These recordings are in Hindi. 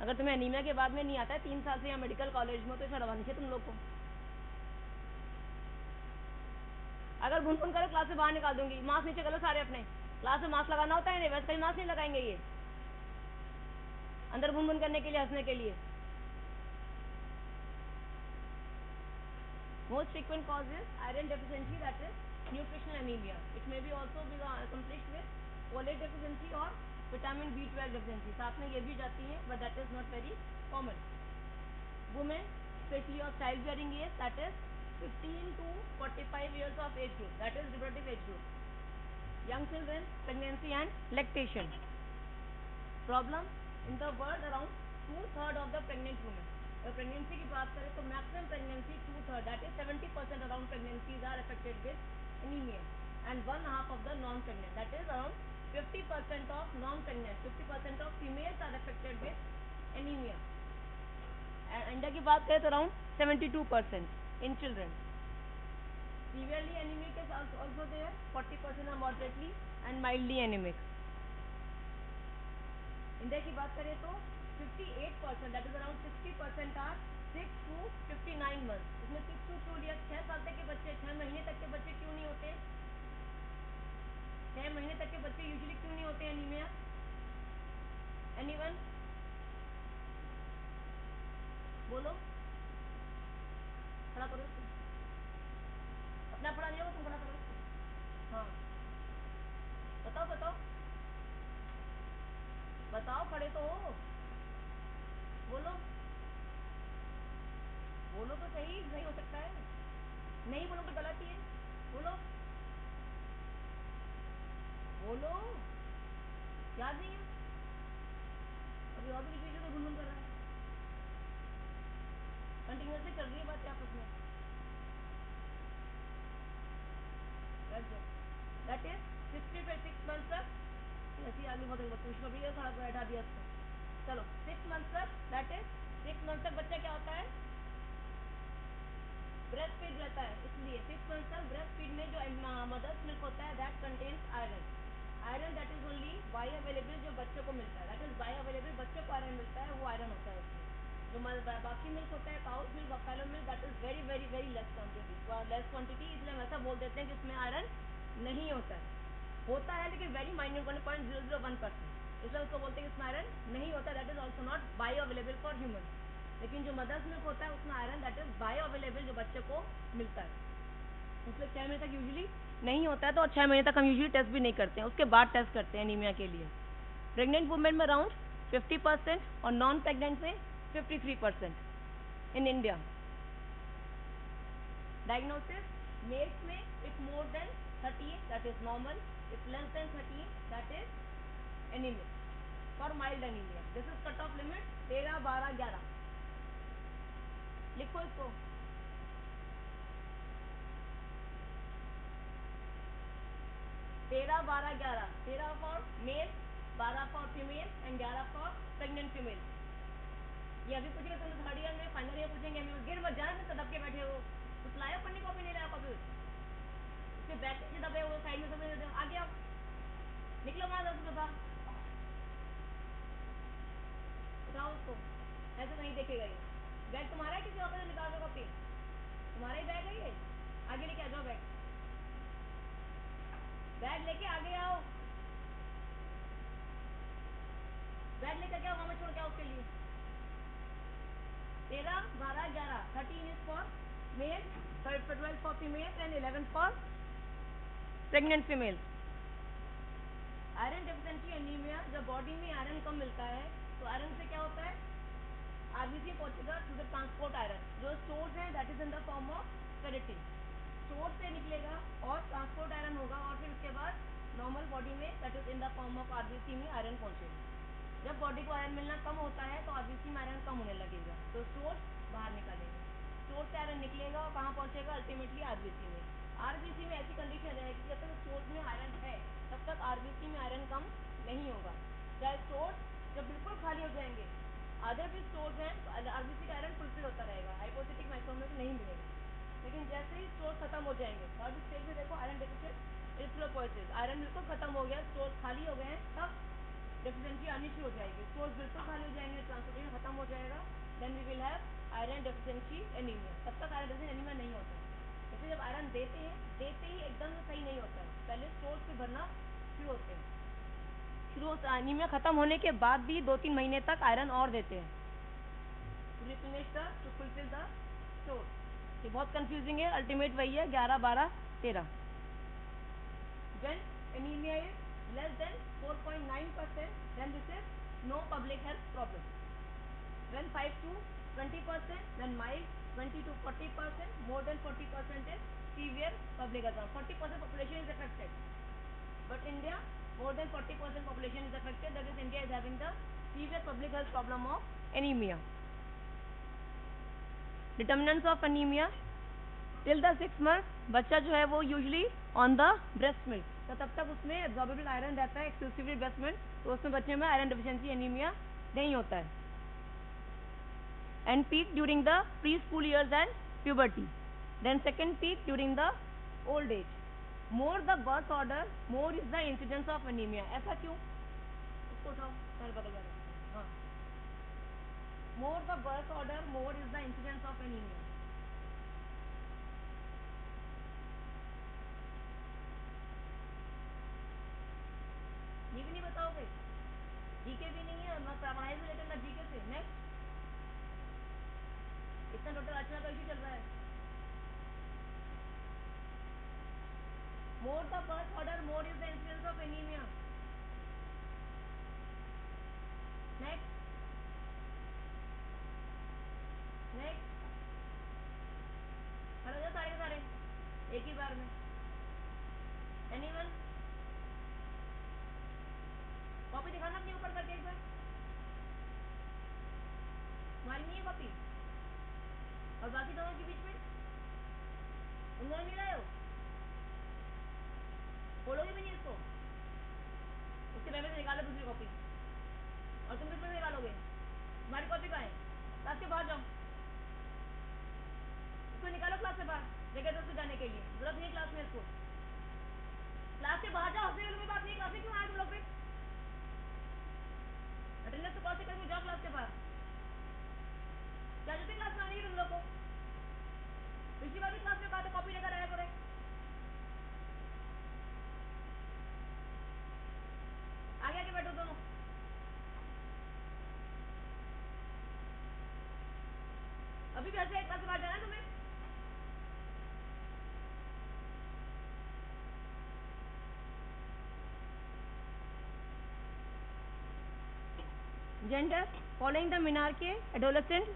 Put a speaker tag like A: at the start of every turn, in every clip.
A: अगर तुम्हें एनीमिया के बाद में नहीं आता है 3 साल से या मेडिकल कॉलेज में, तो इसमें रवानी है तुम लोग को। अगर भून भून कर क्लास से बाहर निकाल दूंगी। मास्क नीचे कर लो सारे अपने। क्लास में मास्क लगाना होता है नहीं, वैसे कहीं मास्क नहीं लगाएंगे ये अंदर भून भून करने के लिए, हंसने के लिए। Most frequent cause is iron deficiency, that is nutritional anemia. It may be also be accomplished with folate deficiency or vitamin B12 deficiency. साथ में ये भी जाती है, but that is not very common. Women, especially of childbearing age, that is 15 to 45 years of age group, that is reproductive age group. Young children, pregnancy and lactation. Problem in the world, around 2/3 of the pregnant women. Pregnancy की बात करें तो maximum pregnancy 2/3, that is 70% around pregnancies are affected with anaemia, and 1/2 of the non pregnant, that is around 50% of non pregnant, 50% of females are affected with anaemia. India की बात करें तो around 72% in children. Severely anaemic is also there, 40% are moderately and mildly anaemic. India की बात करें तो 58%, that is around 60% are 6 to 59 month. इसमें 6 to क्यों लिया? 6 साल तक के बच्चे, 6 महीने तक के बच्चे क्यों नहीं होते? 6 महीने तक के बच्चे यूजुअली क्यों नहीं होते एनीमिया? एनीवन बोलो, खड़ा करो इसको। अपना पढ़ा नहीं होगा, तुम खड़ा करो इसको। हाँ बताओ बताओ बताओ, खड़े तो हो, बोलो बोलो तो सही, नहीं हो सकता है। नहीं बोलो तो गलत ही है, बोलो बोलो। याद नहीं है? अभी और भी चीजों तो घुन कर रहा है, कंटिन्यूसली चल रही है बात आपस में। दैट इज 6 मंथ तक, ऐसी आगे बहुत बच्चों को भी थोड़ा बैठा दिया उसको। चलो 6 मंथ तक, दैट इज 6 मंथ तक बच्चा क्या होता है? ब्रेस्ट फीड रहता है। इसलिए 6 मंथ तक ब्रेस्ट फीड में जो मदर्स मिल्क होता है, that contains iron. Iron that is only bio available, जो बच्चे को मिलता है, दैट इज बायो अवेलेबल, बच्चे को आयरन मिलता है, वो आयरन होता है उसमें। जो बाकी मिल्क होता है, cows milk, buffalo milk, that is very very very less quantity, इसलिए हम ऐसा बोल देते हैं कि इसमें आयरन नहीं होता है। होता है लेकिन वेरी माइन्यूट, 1.001%, इसलिए उसको बोलते हैं कि इसमें आयरन नहीं होता, that is also not bio available for human. लेकिन जो मदर्स मिल्क होता है उसमें iron that is bio available, जो बच्चे को मिलता है, उसमें 6 महीने तक यूजुअली नहीं होता है। तो 6 महीने तक हम यूजुअली टेस्ट भी नहीं करते हैं, उसके बाद टेस्ट करते हैं एनीमिया के लिए। प्रेग्नेंट वुमेन में अराउंड 50% और नॉन प्रेग्नेंट में 53% इन इंडिया। डायग्नोसिस मेल्स में if more than 13 that is normal, if less than 13 that is anaemic for mild anaemia. This is cut off limit 13, 12, 11। लिखो इसको। 13, 12, 11, 13 for male, 12 for female and 11 for pregnant female. ये अभी पूछेगा तुम थर्ड ईयर में, फाइनल ईयर पूछेंगे, गिर मत जाना तो दब के बैठे हो। कुछ लाया पढ़ने कॉपी नहीं लाया कॉपी, उसके बैक से दबे हुए साइड में दबे, आगे आओ, निकलो वहां 10 दफा, उठाओ उसको, ऐसे नहीं देखेगा ये। बैग तुम्हारा है, किसी और का निकाल दो कॉपी, तुम्हारा ही बैग है ये, आगे लेके आ जाओ बैग, बैग लेके आगे आओ, बैग लेकर क्या वहां में छोड़ के आओ उसके लिए। 13, 12, 11, 13 is for male, 12 for female and 11 for pregnant female. Iron deficiency anaemia, जब बॉडी में आयरन कम मिलता है तो आयरन से क्या होता है? आरबीसी पहुंचेगा टू द ट्रांसपोर्ट आयरन, जो स्टोर्स है that is in the form of ferritin, store से निकलेगा और ट्रांसपोर्ट आयरन होगा, और फिर उसके बाद नॉर्मल बॉडी में that is in the form of RBC में आयरन पहुंचेगा। जब बॉडी को आयरन मिलना कम होता है तो आरबीसी में आयरन कम होने लगेगा, तो स्टोर बाहर निकालेंगे, स्टोर से आयरन निकलेगा और कहाँ पहुंचेगा? अल्टीमेटली आरबीसी में। आरबीसी में ऐसी कंडीशन रहेगी जब तक स्टोर में आयरन है तब तक आरबीसी में आयरन कम नहीं होगा। चाहे स्टोर जब बिल्कुल खाली हो जाएंगे, आधे भी स्टोर हैं तो आरबीसी का आयरन फुलफिल होता रहेगा, हाइपोथेटिक माइक्रोमेट नहीं मिलेगा। लेकिन जैसे ही स्टोर खत्म हो जाएंगे, थर्ड स्टेज में देखो आयरन डेफिशिएंट इरिथ्रोपोइसिस, आयरन बिल्कुल खत्म हो गया, स्टोर खाली हो गए हैं, तब डेफिशिएंसी आनी शुरू हो जाएगी। स्टोर बिल्कुल खाली हो जाएंगे, ट्रांसपोर्टेशन खत्म हैव आयरन डेफिशिएंसी एनीमिया, तब तक आयरन डेफिशिएंसी एनीमिया नहीं होता है। जैसे जब आयरन देते हैं, देते ही एकदम से सही नहीं होता है, पहले स्टोर से भरना शुरू होते हैं, एनीमिया खत्म होने के बाद भी 2-3 महीने तक आयरन और देते हैं टू फुलफिल द स्टोर। ये बहुत कंफ्यूजिंग है, अल्टीमेट वही है 11, 12, 13। When anemia is less than 4.9%, then this is no public health problem. When 5 to 20%, then mild. 20 to 40%, more than 40% is severe public health problem. 40% population is affected, but India more than 40% population is affected. That is, India is having the severe public health problem of anemia. Determinants of anemia. Till the 6 months बच्चा जो है वो usually on the breast milk, तो तब तक उसमें एब्जॉर्बेबल आयरन रहता है एक्सक्लूसिवली ब्रेस्ट मिल्क, तो उसमें बच्चे में आयरन डेफिशिएंसी एनीमिया नहीं होता है। And peak during the pre school years and puberty, then second peak during the old age. More the birth order more is the incidence of anaemia. ऐसा क्यों? उसको उठाओ, हाँ, more the birth order more is the incidence of anaemia. ये भी नहीं बताओगे? जीके भी नहीं है, मैं पढ़ाई से लेकर ना जीके से। नेक्स्ट, इतना टोटल अच्छा का इशू चल रहा है। मोर the birth order more is the incidence of anaemia. Next, next, खड़े हो जाओ सारे के सारे एक ही बार में। एनीवन? कॉपी दिखाना अपनी ऊपर करके एक बार। तुम्हारी नहीं है कॉपी? और बाकी दोनों के बीच में उन दोनों मिल रहे हो? खोलोगे भी नहीं इसको? उसके पहले से निकालो दूसरी कॉपी। और तुम किसमें निकालोगे? तुम्हारी कॉपी कहाँ है? क्लास के बाहर जाओ, इसको निकालो क्लास से बाहर, जगह दो उसको जाने के लिए, जरूरत नहीं क्लास में इसको। क्लास के बाहर जाओ, हंसने वाली बात नहीं, क्लास में क्यों आए तुम लोग? फिर अटेंडेंस तो कॉल से करके जाओ क्लास के बाहर। क्या जरूरत है क्लास में आने की तुम लोग को? पिछली बार भी क्लास में कहा था कॉपी लेकर आया करें। आगे आगे बैठो दोनों। अभी भी ऐसे एक क्लास से बाहर जाना है तुम्हें? Gender following the menarche adolescent,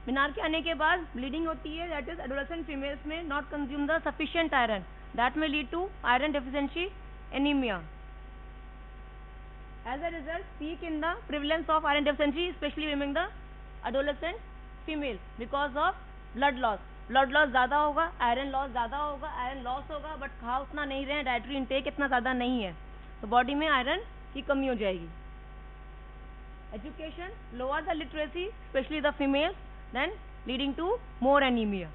A: menarche आने के बाद ब्लीडिंग होती है, दैट इज एडोलेसेंट फीमेल्स में not consume the sufficient iron, that में lead to iron deficiency anaemia. As a result, peak in the prevalence of iron deficiency, especially among the adolescent females, because of blood loss. Blood loss ज़्यादा होगा, आयरन लॉस ज़्यादा होगा, आयरन लॉस होगा बट खा उतना नहीं रहे हैं, डाइटरी इंटेक इतना ज़्यादा नहीं है, तो बॉडी में आयरन की कमी हो जाएगी। Education lower the literacy specially the females, then leading to more anaemia.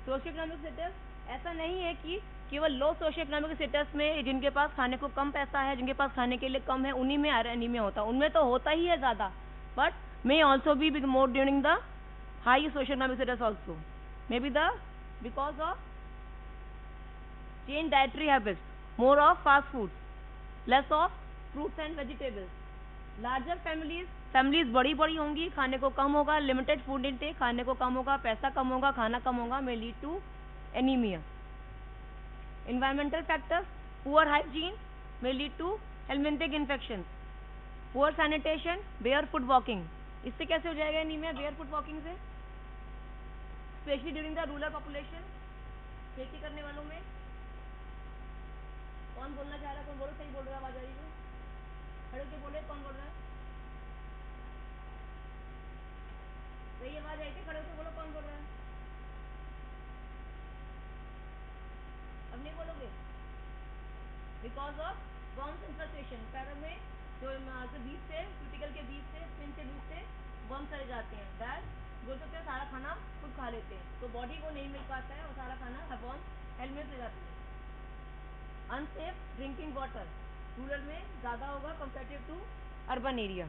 A: Socio economic status, ऐसा नहीं है कि केवल लो सोशियो इकोनॉमिक स्टेटस में जिनके पास खाने को कम पैसा है, जिनके पास खाने के लिए कम है, उन्हीं में एनीमिया होता है, उनमें तो होता ही है ज़्यादा, but may also be more during the high socio economic status also, may be the because of change dietary habits, more of fast food, less of fruits and vegetables. Larger families बड़ी बड़ी होंगी, खाने को कम होगा, लिमिटेड फूड इंटेक, खाने को कम होगा, पैसा कम होगा, खाना कम होगा, may lead to anaemia. Environmental factors, poor hygiene may lead to helminthic infections. Poor sanitation, barefoot walking, इससे कैसे हो जाएगा एनीमिया? barefoot walking से, specially during the rural population, खेती करने वालों में। कौन बोलना चाह रहा है? कौन बोलो, सही बोल रहा है, आवाज आ रही है? खड़े होकर बोले, कौन बोल रहा है? सही आवाज आई थी, खड़े होकर बोलो कौन बोल रहा है। अब नहीं बोलोगे? बिकॉज ऑफ वर्म्स इन्फेस्टेशन, पैरों में जो बीच से, क्यूटिकल के बीच से, स्किन के बीच से वर्म चले जाते हैं, दैट बोल सकते हैं सारा खाना खुद खा लेते हैं, तो बॉडी को नहीं मिल पाता है और सारा खाना वर्म हेलमेट ले जाते हैं। अनसेफ ड्रिंकिंग वाटर रूरल में ज़्यादा होगा comparative to urban area.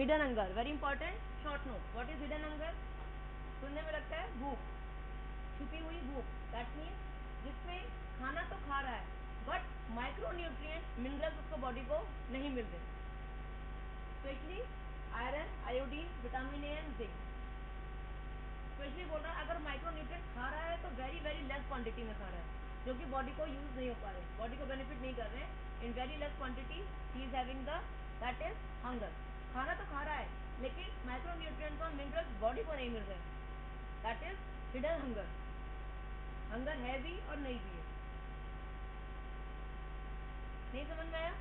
A: Hidden hunger, very important short note. What is hidden hunger? सुनने में लगता है भूख, छुपी हुई भूख. दैट मीन्स जिसमें खाना तो खा रहा है बट माइक्रोन्यूट्रिएंट मिनरल्स उसको बॉडी को नहीं मिल रहे, specially iron, iodine, vitamin A and zinc. Specially बोल रहा है अगर माइक्रोन्यूट्रिएंट खा रहा है तो वेरी वेरी लेस क्वांटिटी में खा रहा है, जो कि बॉडी को यूज नहीं हो पा रहे, बॉडी को बेनिफिट नहीं कर रहे हैं. In very less quantity he is having the that is hunger. खाना तो खा रहा है लेकिन माइक्रोन्यूट्रिएंट्स और मिनरल्स बॉडी को नहीं मिल रहे हैं. That is hidden hunger. Hunger है भी और नहीं भी है. नहीं समझ में आया?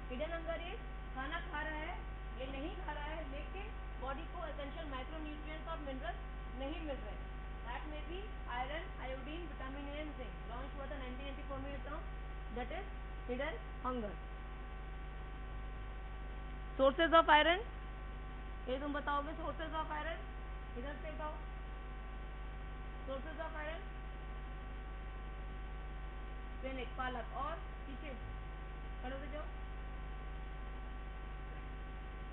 A: हिडन हंगर ये खाना खा रहा है ये नहीं खा रहा है लेकिन बॉडी को एसेंशियल माइक्रोन्यूट्रिएंट्स और मिनरल्स नहीं मिल रहे. दैट में भी iron, iodine, vitamin A and zinc. Launch हुआ था 1984 में ये term. That is hidden hunger. Sources of iron, ये तुम बताओगे सोर्सेज ऑफ आयरन. इधर से बताओ सोर्सेज ऑफ आयरन. स्पिनच, पालक और पीछे खड़े हो जाओ.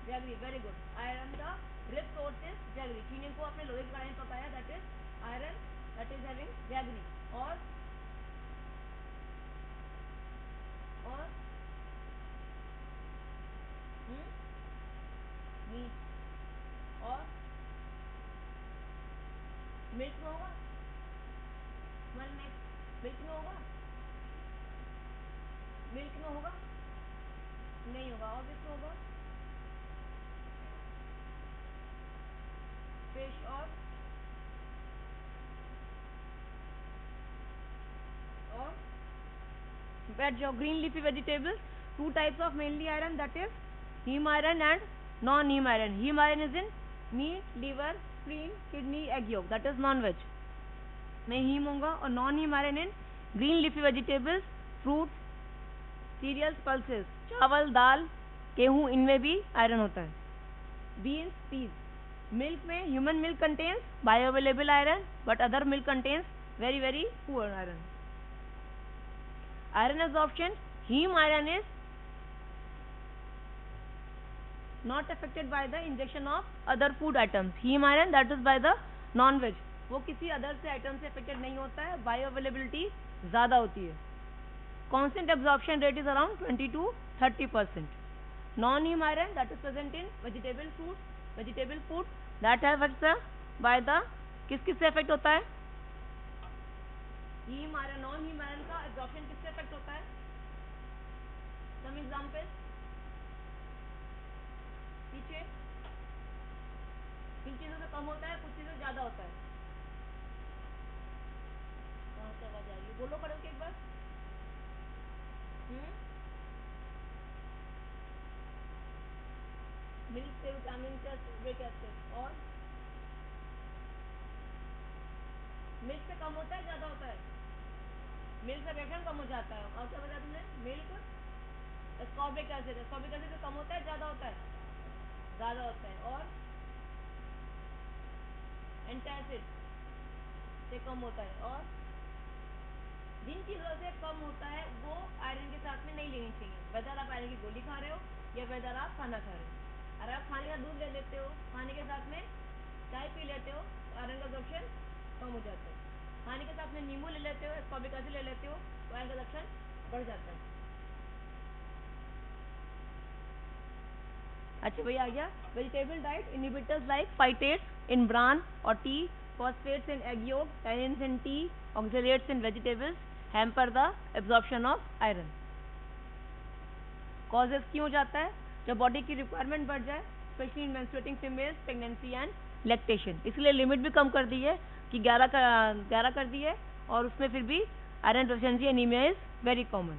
A: Jaggery, very good. आयरन का रिच सोर्स इज जैगरी. चीनी को आपने लोहे के कढ़ाई में पकाया, that is iron, that is having jaggery. और मीट और मिल्क में होगा. वन नेक्स्ट मिल्क में होगा, मिल्क में होगा नहीं होगा. और किसमें होगा? फिश और veg or green leafy vegetables. Two types of mainly iron, that is heme iron and non-heme iron. Heme iron is in meat, liver, spleen, kidney, egg yolk, that is non-veg में हीम होगा. और non haem iron in green leafy vegetables, fruits, cereals, pulses, चावल, दाल, गेहूं, इनमें भी आयरन होता है. Beans, peas. मिल्क में human milk contains bioavailable iron but other milk contains very very poor iron. Iron absorption, heme iron is not affected by the injection of other food items. Heme iron, that is by the non-veg, वो किसी अदर से आइटम से अफेक्टेड नहीं होता है. बायोअवेलेबिलिटी ज़्यादा होती है. Constant absorption rate is around 20 to 30%. Non-heme iron, that is present in vegetable food that affects by the किस किस से अफेक्ट होता है? Haem iron, non haem iron का एब्जॉर्प्शन किससे अफेक्ट होता है? सम एग्जांपल पीछे. किन चीजों से कम होता है, कुछ चीजों से ज्यादा होता है. कहाँ से आवाज आ रही है? बोलो पढ़ो के एक बार. मिल्क से विटामिन से एस्कॉर्बिक एसिड. और मिल्क से कम होता है ज्यादा होता है? मिल्क से रिएक्शन कम हो जाता है. और क्या बताया तुमने? Milk ascorbic acid. Ascorbic acid से कम होता है ज्यादा होता है? ज्यादा होता है. और एंटासिड से कम होता है. और जिन चीज़ों से कम होता है वो आयरन के साथ में नहीं लेनी चाहिए. वेदर आप आयरन की गोली खा रहे हो या वेदर आप खाना खा रहे हो. अगर आप खाने का दूध ले लेते हो, खाने के साथ में चाय पी लेते हो तो आयरन का एब्जॉर्प्शन कम हो जाता है. खाने के साथ में नींबू ले लेते हो, एस्कॉर्बिक एसिड ले लेते हो तो आयरन का एब्जॉर्प्शन बढ़ जाता है. अच्छा भैया आ गया. Vegetable diet inhibitors like phytates in bran और tea, phosphates in egg yolk, tannins in tea, oxalates in vegetables hamper the absorption of iron. Causes क्यों जाता है? जब बॉडी की रिक्वायरमेंट बढ़ जाए, especially in menstruating females, pregnancy and lactation. इसलिए लिमिट भी कम कर दी है कि 11 कर दी है. और उसमें फिर भी iron deficiency anaemia is very common.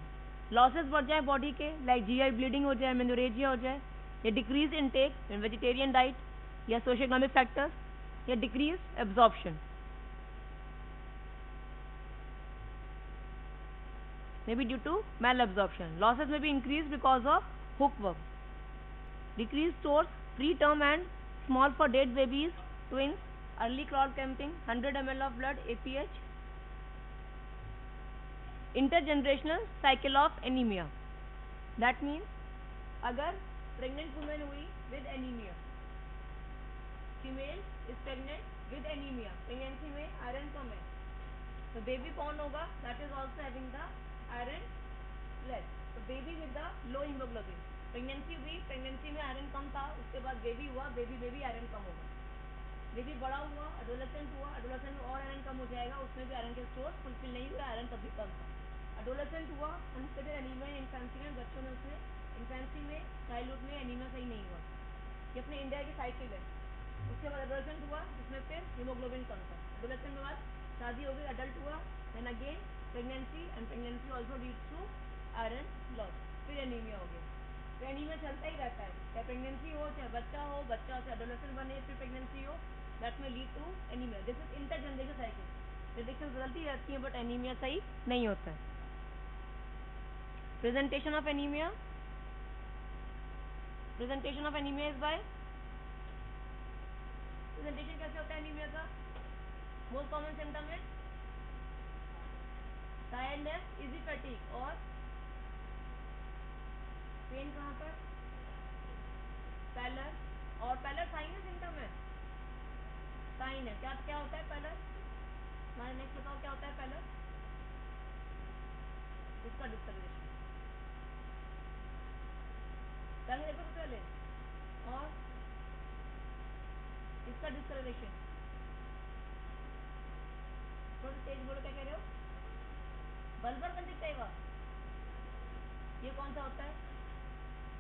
A: Losses बढ़ जाए बॉडी के, लाइक जीआई ब्लीडिंग हो जाए, मेनोरेजिया हो जाए, या डिक्रीज इनटेक इन वेजिटेरियन डाइट, या सोशियो इकोनॉमिक फैक्टर्स, या decrease absorption. may be due to malabsorption. Losses may be increased because of hookworm. Decreased stores, preterm and small for dead babies, twins, early clot clamping, 100 ml of blood, APH. Intergenerational cycle of anemia. That means अगर प्रेग्नेंट वुमेन हुई with anaemia, female is pregnant with anaemia, pregnancy में आयरन कम है, तो बेबी कौन होगा, that is also having the iron less, तो baby with the low haemoglobin, pregnancy हुई, प्रेगनेंसी में आयरन कम था, उसके बाद बेबी हुआ, बेबी आयरन कम होगा, बेबी बड़ा हुआ, एडोलेसेंट हुआ, एडोलेसेंट में और आयरन कम हो जाएगा, उसमें भी आयरन के स्टोर फुलफिल नहीं हुआ, आयरन तब भी कम था, एडोलेसेंट हुआ, अनस्टेबल एनीमिया इन्फेंसी में, बच्चों में उसमें इन्फेंसी में चाइल्डहुड में एनीमिया सही नहीं हुआ, ये अपने इंडिया की साइकिल है। उसके बाद एडोलेसेंट हुआ, जिसमें फिर हीमोग्लोबिन कम था, एडोलेसेंट के बाद शादी हो गई, अडल्ट हुआ, then again pregnancy, and pregnancy also leads to iron loss, फिर एनीमिया हो गया, तो एनीमिया चलता ही रहता है, चाहे प्रेगनेंसी हो, चाहे बच्चा से एडोलेसेंट बने, फिर प्रेगनेंसी हो, दैट में lead to anaemia, this is inter generation cycle, generation बदलती रहती है बट एनीमिया सही नहीं होता है। Presentation of anaemia, presentation of anaemia is by, presentation कैसे होता है एनीमिया का, मोस्ट कॉमन सिम्टम है टायर्डनेस, इजी फैटिग और पेन कहाँ पर, पैलर, और पैलर साइन है सिम्टम है, साइन है, क्या क्या होता है पैलर, हमारे नेक्स्ट बताओ क्या होता है पैलर, इसका डिस्कलरेशन, रंग देखो सबसे पहले, और इसका डिस्कलरेशन, थोड़ा तेज बोलो क्या कह रहे हो, बल्बर कंजक्टिवा, ये कौन सा होता है,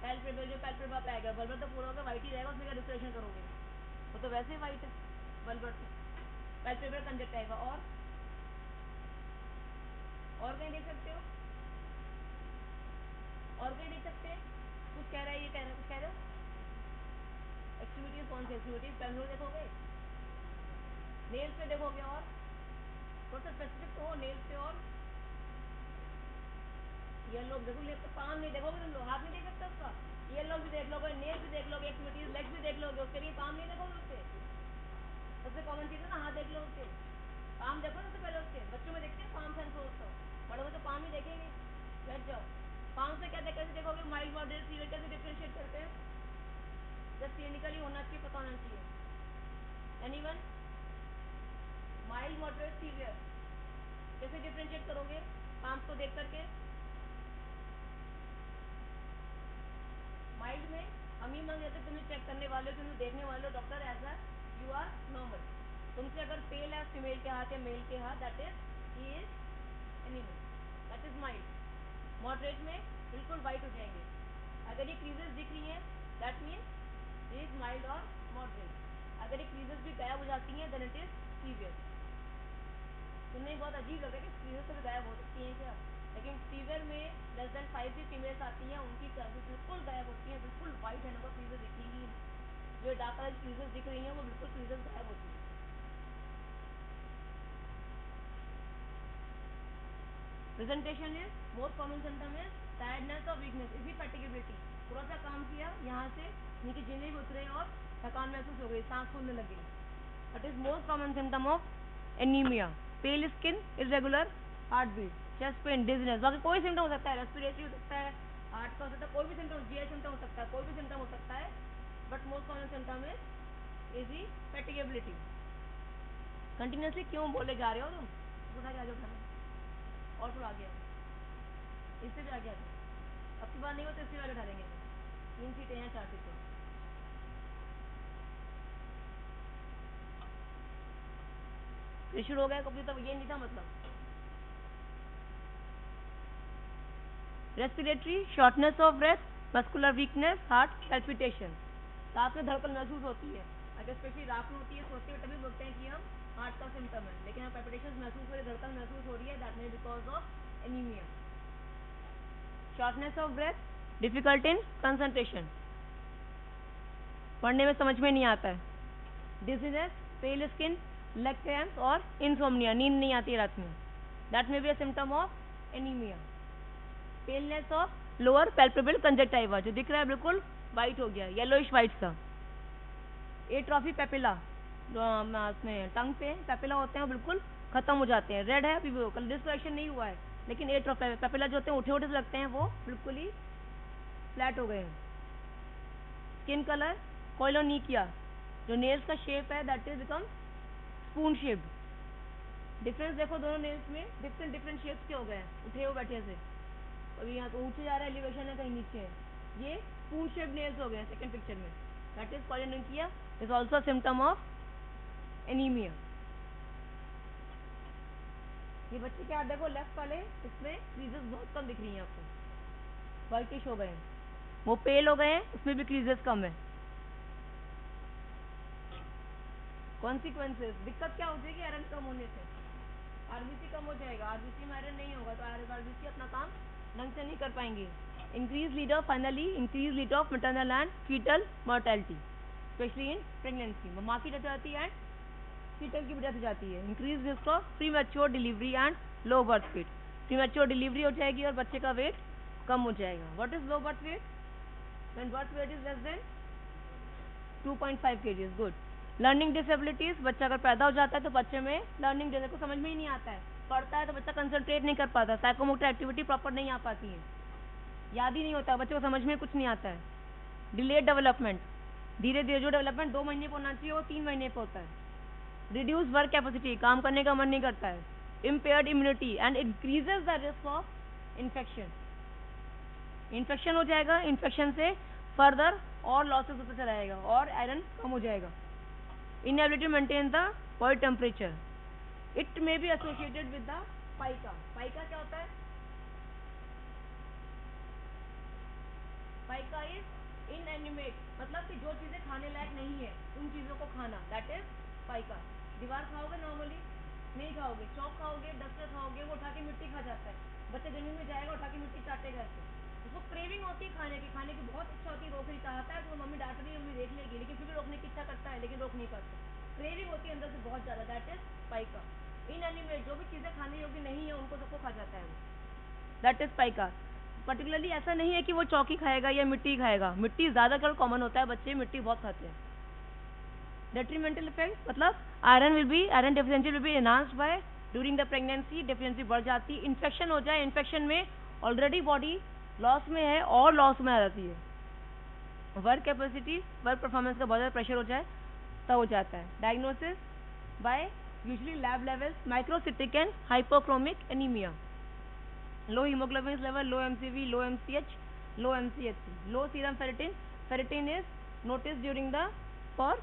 A: पैल्पेब्रल, जो पैल्पेब्रा पे आएगा, बल्बर तो पूरा होगा व्हाइट ही रहेगा, उसमें क्या डिस्कलरेशन करोगे, वो तो वैसे ही व्हाइट है बल्बर तो, पैल्पेब्रल कंजक्टिवा, और कहीं देख सकते हो, और कहीं देख सकते हैं, कुछ कह रहा है, ये कह रहा है, कुछ कह रहे हो, एक्टिविटीज कौन सी एक्टिविटीज, पेंसिल देखोगे, नेल्स पे देखोगे, और थोड़ा सा स्पेसिफिक तो हो, नेल्स पे, और ये लोग देखो, ले पाम नहीं देखोगे तुम लोग, हाथ नहीं देख सकते उसका, ये लोग भी देख लोगे, नेल्स भी देख लोगे, एक्टिविटीज लेग्स भी देख लोगे, उसके लिए पाम नहीं देखोगे उसके, सबसे कॉमन चीज है ना, हाथ देख लो उसके, पाम देखो सबसे पहले उसके, बच्चों में देखते हैं पाम सेंस हो उसको, बड़े बच्चे पाम ही देखेंगे, बैठ जाओ, पाम से क्या कैसे देखोगे, माइल्ड मॉडरेट सीवियर कैसे डिफरेंशिएट करते हैं, जस्ट क्लिनिकली होना चाहिए, पता होना चाहिए, एनीवन, माइल्ड मॉडरेट सीवियर कैसे डिफरेंशिएट करोगे पाम को देख करके, माइल्ड में हम ही मान लेते तुम्हें चेक करने वाले हो, तुम्हें देखने वाले हो, doctor as a you are normal, तुमसे अगर पेल है फीमेल के हाथ या मेल के हाथ, that is he is animal, that is mild, moderate में बिल्कुल वाइट हो जाएंगे, अगर ये क्रीजेस दिख रही हैं that means he is mild और मॉडरेट, अगर ये क्रीजेस भी गायब हो जाती हैं देन इट इज सीवियर, सुनने बहुत अजीब लग रहा है कि क्रीजेस तो भी गायब हो सकती हैं क्या, लेकिन सीवियर में लेस देन 5 भी फीमेल्स आती हैं, उनकी क्रीजेस बिल्कुल गायब होती हैं, बिल्कुल वाइट है, उनको क्रीजेस दिखेंगी, जो डार्क कलर क्रीजेस दिख रही हैं वो बिल्कुल क्रीजेस गायब होती हैं। Presentation is most common symptom is tiredness और वीकनेस, इजी फैटिगेबिलिटी, थोड़ा सा काम किया यहाँ से नीचे जिन्हें भी उतरे और थकान महसूस हो गई, सांस फूलने लग गई, that is most common symptom of anaemia, pale skin, irregular heart beat, chest pain, dizziness, बाकी कोई सिम्टम हो सकता है, रेस्पिरेटरी हो सकता है, हार्ट का हो सकता है, कोई भी सिम्टम, जीआई सिम्टम हो सकता है, कोई भी सिम्टम हो सकता है, but most common symptom is easy fatigability. Continuously क्यों बोले जा रहे हो तुम, उठा के आगे उठाना, और थोड़ा आगे आओ, इससे भी आगे आ जाओ, अब की बार नहीं हो तो इससे आगे उठा देंगे, 3 सीटें हैं 4 सीटें, ये शुरू हो गया कभी, तब ये नहीं था मतलब, respiratory, shortness of breath, muscular weakness, heart palpitation, रात में धड़कन महसूस होती है, अगर स्पेशली रात में होती है सोते हुए तभी बोलते हैं कि हम हार्ट का सिम्टम है, लेकिन हम पैल्पिटेशन महसूस हो रही है, धड़कन महसूस हो रही है, that may because of anaemia, shortness of breath, difficult in concentration, पढ़ने में समझ में नहीं आता है, dizziness, pale skin, leg cramps और इंसोम्निया, नींद नहीं आती रात में, that may be a symptom of anaemia, paleness of lower palpable conjunctiva, जो दिख रहा है बिल्कुल वाइट हो गया, येलोइश वाइट सा, एट्रोफी पेपिला, उसमें टंग पे पेपिला होते हैं वो बिल्कुल खत्म हो जाते हैं, रेड है अभी वो कलर डिस्कलेशन नहीं हुआ है, लेकिन एट्रोफी पेपिला जो होते हैं उठे उठे से लगते हैं, वो बिल्कुल ही फ्लैट हो गए हैं, स्किन कलर कोइलोनिकिया, जो नेल्स का शेप है that is become spoon shaped. Difference देखो दोनों नेल्स में, डिफरेंट डिफरेंट शेप्स के हो गए हैं उठे हुए बैठे से, कभी यहाँ तो ऊंचे जा रहा है एलिवेशन है, कहीं नीचे है, ये स्पून शेप्ड नेल्स हो गए हैं सेकंड पिक्चर में, that is koilonychia, is also symptom of anaemia. ये बच्चे क्या देखो लेफ्ट वाले, इसमें क्रीजेस बहुत कम दिख रही हैं आपको, व्हाइटिश हो गए हैं, वो पेल हो गए हैं, उसमें भी क्रीजेस कम है। कॉन्सिक्वेंसेस, दिक्कत क्या हो जाएगी आयरन कम होने से, आरबीसी कम हो जाएगा, आरबीसी में आयरन नहीं होगा तो आरबीसी अपना काम ढंग से नहीं कर पाएंगे। Increase lead of, finally increase lead of maternal and foetal mortality specially in pregnancy, माँ की डेथ हो जाती है एंड फीटल की डेथ हो जाती है। Increase risk of pre mature delivery and low birth weight, pre mature delivery हो जाएगी और बच्चे का वेट कम हो जाएगा। What is low birth weight? When birth weight is less than 2.5 kg, good. Learning disabilities, बच्चा अगर पैदा हो जाता है तो बच्चे में लर्निंग जैसे को समझ में ही नहीं आता है, पढ़ता है तो बच्चा कंसंट्रेट नहीं कर पाता, साइकोमोटर एक्टिविटी प्रॉपर नहीं आ पाती है, याद ही नहीं होता, बच्चे को समझ में कुछ नहीं आता है। डिलेड डेवलपमेंट, धीरे धीरे जो डेवलपमेंट 2 महीने पर होना चाहिए वो 3 महीने पर होता है। रिड्यूस वर्क कैपेसिटी, काम करने का मन नहीं करता है। Impaired immunity and increases the risk of infection, infection हो जाएगा, इन्फेक्शन से फर्दर और लॉसेस होता चला जाएगा और आयरन कम हो जाएगा। Inability maintain the body temperature, it may be associated with the pica. Pica क्या होता है? पाइका इज इनएनिमेट, मतलब कि जो चीजें खाने लायक नहीं है उन चीजों को खाना, दैट इज पाइका। दीवार खाओगे नॉर्मली नहीं खाओगे, चौक खाओगे, डस्टर खाओगे, वो उठा के मिट्टी खा जाता है, बच्चा जमीन में जाएगा उठा के मिट्टी चाटेगा ऐसे, उसको क्रेविंग होती है खाने की बहुत इच्छा होती है, रोकना चाहता है तो मम्मी डांट रही है, मम्मी देख लेगी, लेकिन फिर भी रोकने की इच्छा करता है लेकिन रोक नहीं पाता, क्रेविंग होती है अंदर से बहुत ज्यादा, दैट इज पाइका। इनएनिमेट, जो भी चीजें खाने योग्य नहीं है उनको सबको खा जाता है वो, दैट इज पाइका। पर्टिकुलरली ऐसा नहीं है कि वो चौकी खाएगा या मिट्टी खाएगा, मिट्टी ज्यादातर कॉमन होता है, बच्चे मिट्टी बहुत खाते हैं। डेट्रीमेंटल इफेक्ट मतलब iron deficiency will be enhanced by during the pregnancy, deficiency बढ़ जाती, इन्फेक्शन हो जाए, इन्फेक्शन में ऑलरेडी बॉडी लॉस में है और लॉस में आ जाती है। वर्क कैपेसिटी, वर्क परफॉर्मेंस का बहुत ज़्यादा प्रेशर हो जाए तब हो जाता है। Diagnosis by usually lab levels, microcytic and hypochromic anaemia, low haemoglobin level, low MCV, low MCH, low MCHC, low serum ferritin, ferritin is notice during the for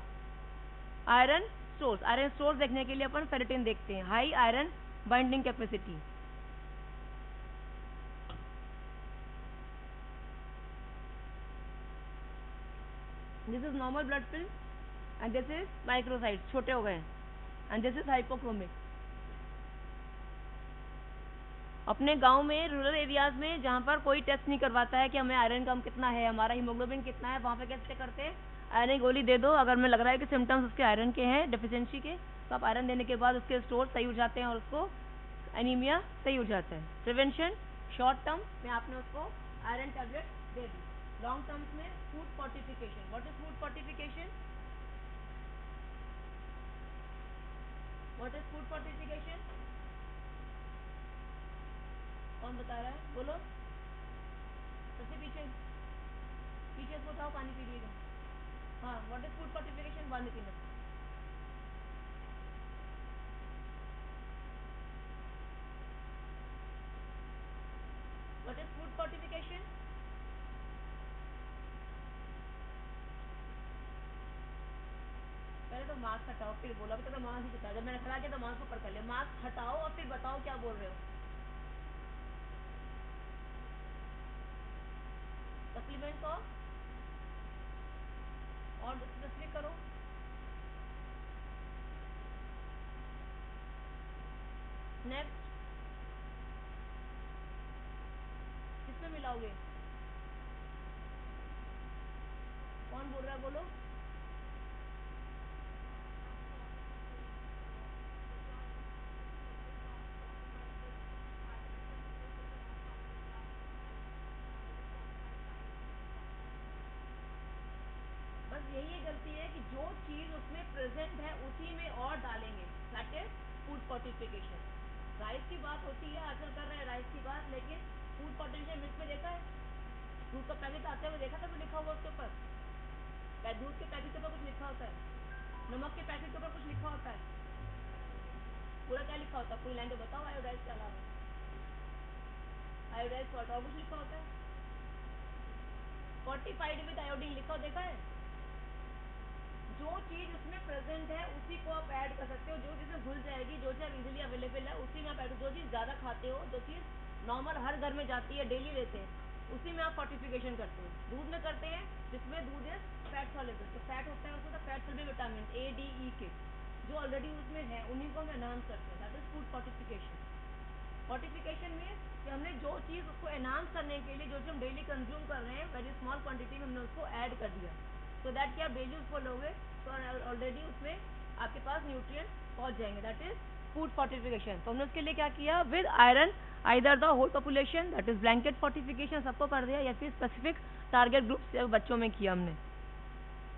A: iron stores देखने के लिए अपन फेरेटिन देखते हैं। High iron binding capacity, this is normal blood film and this is microcytes, छोटे हो गए हैं, एंड दिस इज हाइपोक्रोमिक। अपने गांव में रूरल एरियाज में जहाँ पर कोई टेस्ट नहीं करवाता है कि हमें आयरन कम कितना है, हमारा हीमोग्लोबिन कितना है, वहाँ पे कैसे करते हैं, आयरन की गोली दे दो, अगर मैं लग रहा है कि सिम्टम्स उसके आयरन के हैं डेफिशिएंसी के, तो आप आयरन देने के बाद उसके स्टोर सही हो जाते हैं और उसको एनीमिया सही हो जाता है। प्रिवेंशन, शॉर्ट टर्म में आपने उसको आयरन टैबलेट दे दी, लॉन्ग टर्म्स में food fortification. What is food fortification? What is food fortification? कौन बता रहा है, बोलो सबसे पीछे, पीछे से उठाओ, पानी पी लीजिएगा। हाँ, व्हाट इज फूड फोर्टिफिकेशन? पानी पीना। What is food fortification? पहले तो मास्क हटाओ फिर बोलो, अभी तक तो मास्क ही हटाओ, जब मैंने खड़ा किया तो मास्क ऊपर कर लिया, मास्क हटाओ और फिर बताओ क्या बोल रहे हो। सप्लीमेंट्स और स्पेसिफिक करो। नेक्स्ट, किसमें मिलाओगे? कौन बोल रहा है, बोलो। बस यही एक गलती है कि जो चीज उसमें प्रेजेंट है उसी में और डालेंगे, that is food fortification. Rice की बात होती है, आजकल कर रहे हैं राइस की बात, लेकिन फूड फोर्टिफिकेशन मिल्क में देखा है, दूध का पैकेट आते हुए देखा था, लिखा हुआ उसके ऊपर, दूध के पैकेट के ऊपर कुछ लिखा होता है, नमक के पैकेट के ऊपर कुछ लिखा होता है, पूरा क्या लिखा होता है, पूरी लाइन तो बताओ। आयोडाइज के अलावा आयोडाइज सॉल्ट और कुछ लिखा होता है, फोर्टिफाइड विद आयोडीन लिखा हो, देखा है? जो चीज उसमें प्रेजेंट है उसी को आप ऐड कर सकते हो, जो चीज़ घुल जाएगी, जो चीज़ इजीली अवेलेबल है उसी में आप ऐड, जो चीज़ ज़्यादा खाते हो, जो चीज़ नॉर्मल हर घर में जाती है, डेली लेते हैं, उसी में आप फोर्टिफिकेशन करते हो। दूध में करते हैं जिसमें दूध है फैट सॉल्युबल, तो फैट होता है उसमें, तो fat soluble vitamin A D E के जो ऑलरेडी उसमें है उन्हीं को हम एनहांस करते हैं, that is food fortification. Fortification में कि हमने जो चीज़ उसको एनहांस करने के लिए जो चीज़ हम डेली कंज्यूम कर रहे हैं वेरी स्मॉल क्वांटिटी में हमने उसको ऐड कर दिया, सो दैट कि आप डेली उसको लोगे तो ऑलरेडी उसमें आपके पास न्यूट्रिएंट पहुंच जाएंगे, दैट इज फूड फोर्टिफिकेशन। तो हमने उसके लिए क्या किया, with iron either the whole population, that is blanket fortification सबको कर दिया, या फिर स्पेसिफिक टारगेट ग्रुप बच्चों में किया हमने,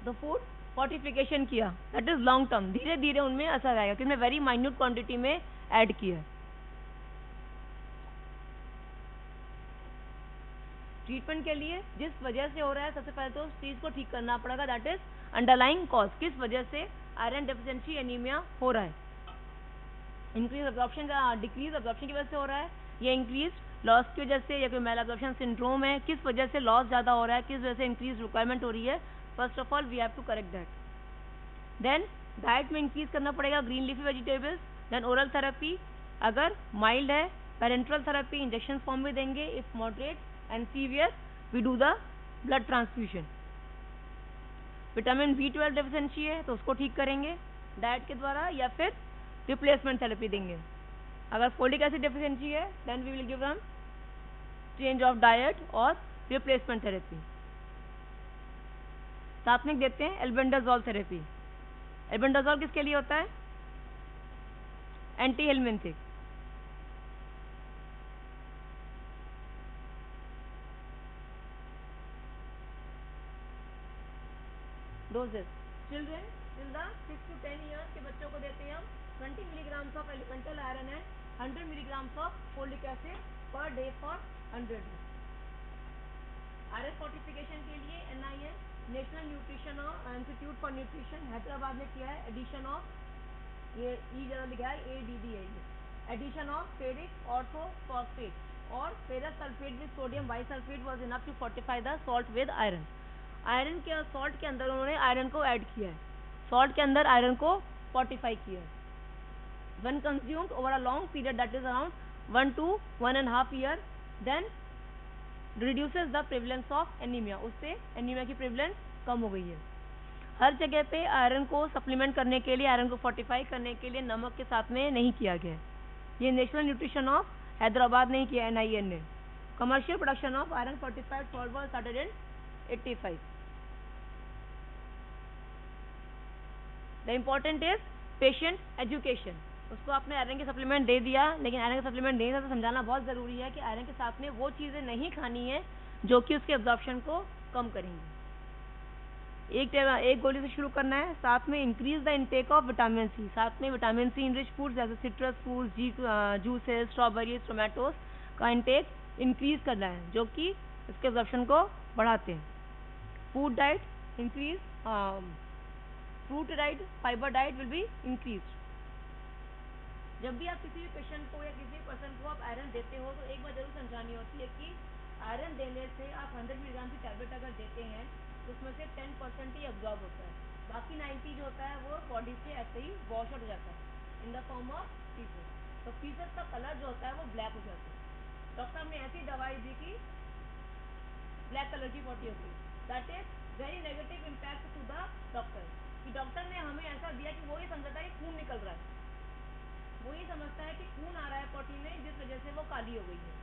A: तो फूड फोर्टिफिकेशन किया, दैट इज लॉन्ग टर्म, धीरे धीरे उनमें असर आएगा क्योंकि हमने वेरी माइन्यूट क्वांटिटी में ऐड किया है। ट्रीटमेंट के लिए जिस वजह से हो रहा है सबसे पहले तो उस चीज़ को ठीक करना पड़ेगा, दैट इज अंडरलाइंग कॉज, किस वजह से आयरन डेफिशिएंसी एनीमिया हो रहा है। इंक्रीज अब्जॉर्प्शन का डिक्रीज अब्जॉर्प्शन की वजह से हो रहा है, या इंक्रीज लॉस की वजह से, या कोई मेल अब्जॉर्प्शन सिंड्रोम है, किस वजह से लॉस ज़्यादा हो रहा है, किस वजह से इंक्रीज रिक्वायरमेंट हो रही है, first of all we have to correct that. Then diet में इंक्रीज करना पड़ेगा green leafy vegetables. Then oral therapy अगर माइल्ड है, पेरेंट्रल थेरेपी इंजेक्शन फॉर्म में देंगे, if moderate and severe we do the blood transfusion. Vitamin B12 deficiency है तो उसको ठीक करेंगे डाइट के द्वारा, या फिर रिप्लेसमेंट थेरेपी देंगे। अगर फोलिक एसिड डेफिशिएंसी है then we will give them change of diet और रिप्लेसमेंट थेरेपी। साथ में देते हैं एल्बेंडाजोल थेरेपी। एल्बेंडाजोल किसके लिए होता है, anti helminthic. Doses children till the 6 to 10 years के बच्चों को देते हैं हम 20 milligrams of elemental iron and 100 milligrams of folic acid per day for 100 days. Iron fortification के लिए NIN national nutrition institute for nutrition Hyderabad ने किया है एडिशन ऑफ, ये ई जरा लिखा है ADD है, ये addition of ferric ortho phosphate और ferrous sulphate with sodium bisulphate was enough to fortify the salt with iron. Iron के सॉल्ट के अंदर उन्होंने आयरन को ऐड किया है, सॉल्ट के अंदर आयरन को फोर्टिफाई किया है। when consumed over a long period that is around 1 to 1.5 year then reduces the prevalence of anemia, उससे एनीमिया की प्रेवलेंस कम हो गई है। हर जगह पे आयरन को सप्लीमेंट करने के लिए, आयरन को फोर्टिफाई करने के लिए नमक के साथ में नहीं किया गया है। ये नेशनल न्यूट्रिशन ऑफ हैदराबाद नहीं किया, NIN ने। Commercial production of iron fortified salt was started in 85। The important is patient education. उसको आपने आयरन के सप्लीमेंट दे दिया, लेकिन आयरन के सप्लीमेंट देने से तो समझाना बहुत ज़रूरी है कि आयरन के साथ में वो चीज़ें नहीं खानी है जो कि उसके एब्जॉर्प्शन को कम करेंगी। एक गोली से शुरू करना है, साथ में increase the intake of vitamin C, साथ में विटामिन सी इनरिच फूड जैसे citrus fruit, juices, strawberries, tomatoes का इंटेक इंक्रीज करना है जो कि इसके एब्जॉर्प्शन को बढ़ाते हैं। Food diet increase, fruit diet, fibre diet will be increase. जब भी आप किसी भी पेशेंट को या किसी पर्सन को आप आयरन देते हो तो एक बार जरूर समझानी होती है कि आयरन देने से आप 100 मिलीग्राम की टैबलेट अगर देते हैं तो उसमें से 10% ही एब्जॉर्ब होता है, बाकी 90 जो होता है वो बॉडी से ऐसे ही वॉश आउट हो जाता है in the form of pieces. तो पीसेस का कलर जो होता है वो ब्लैक हो जाता है। डॉक्टर ने ऐसी दवाई दी कि ब्लैक कलर की बॉडी होती है, that is very negative impact to the doctor, कि डॉक्टर ने हमें ऐसा दिया कि वो ही समझता है कि खून निकल रहा है, वो ये समझता है कि खून आ रहा है बॉडी में जिस वजह से वो काली हो गई है।